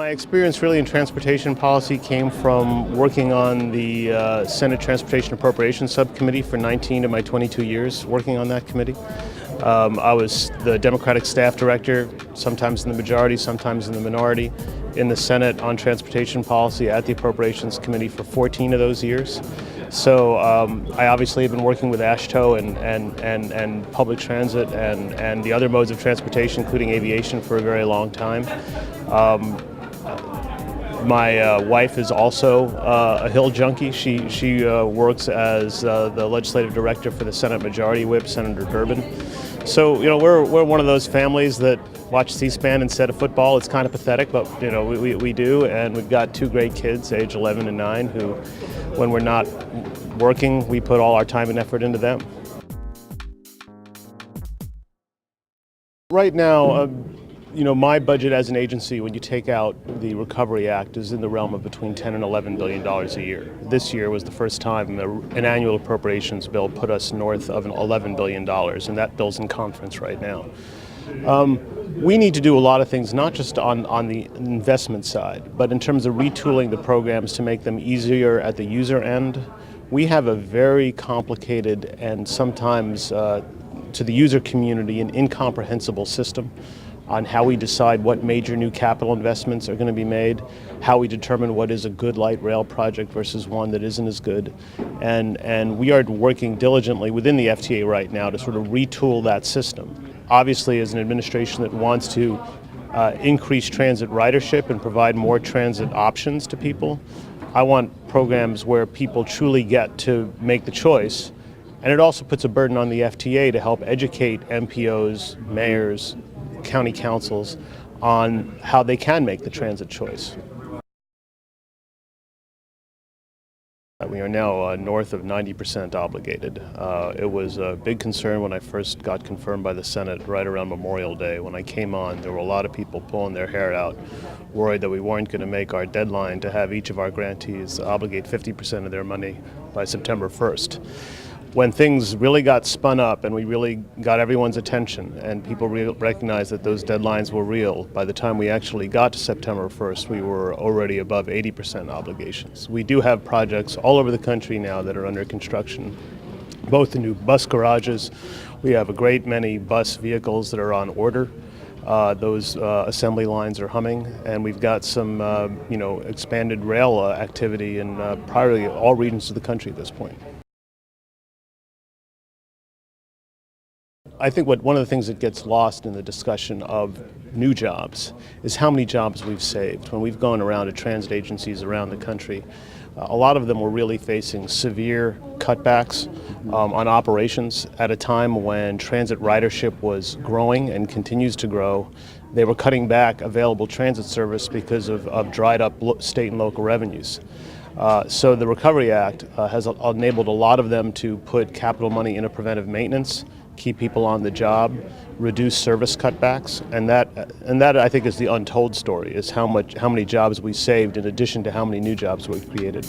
My experience really in transportation policy came from working on the Senate Transportation Appropriations Subcommittee for 19 of my 22 years working on that committee. I was the Democratic staff director, sometimes in the majority, sometimes in the minority, in the Senate on transportation policy at the Appropriations Committee for 14 of those years. So I obviously have been working with AASHTO and public transit and the other modes of transportation, including aviation, for a very long time. My wife is also a Hill junkie. She works as the legislative director for the Senate Majority Whip, Senator Durbin. So we're one of those families that watch C-SPAN instead of football. It's kind of pathetic, but we do, and we've got two great kids, age 11 and 9, who, when we're not working, we put all our time and effort into them. Right now, my budget as an agency, when you take out the Recovery Act, is in the realm of between $10 and $11 billion a year. This year was the first time an annual appropriations bill put us north of $11 billion, and that bill's in conference right now. We need to do a lot of things, not just on the investment side, but in terms of retooling the programs to make them easier at the user end. We have a very complicated and sometimes, to the user community, an incomprehensible system on how we decide what major new capital investments are going to be made, how we determine what is a good light rail project versus one that isn't as good. And we are working diligently within the F.T.A. right now to sort of retool that system. Obviously, as an administration that wants to increase transit ridership and provide more transit options to people, I want programs where people truly get to make the choice. And it also puts a burden on the F.T.A. to help educate MPOs, mayors, county councils on how they can make the transit choice. We are now north of 90% obligated. It was a big concern when I first got confirmed by the Senate right around Memorial Day. When I came on, there were a lot of people pulling their hair out, worried that we weren't going to make our deadline to have each of our grantees obligate 50% of their money by September 1st. When things really got spun up and we really got everyone's attention and people recognized that those deadlines were real, by the time we actually got to September 1st, we were already above 80% obligations. We do have projects all over the country now that are under construction, both the new bus garages. We have a great many bus vehicles that are on order. Those assembly lines are humming, and we've got some expanded rail activity in probably all regions of the country at this point. I think one of the things that gets lost in the discussion of new jobs is how many jobs we've saved. When we've gone around to transit agencies around the country, a lot of them were really facing severe cutbacks on operations at a time when transit ridership was growing and continues to grow. They were cutting back available transit service because of dried up state and local revenues. So the Recovery Act has enabled a lot of them to put capital money into preventive maintenance, keep people on the job, reduce service cutbacks, and that I think is the untold story, is how many jobs we saved in addition to how many new jobs we created.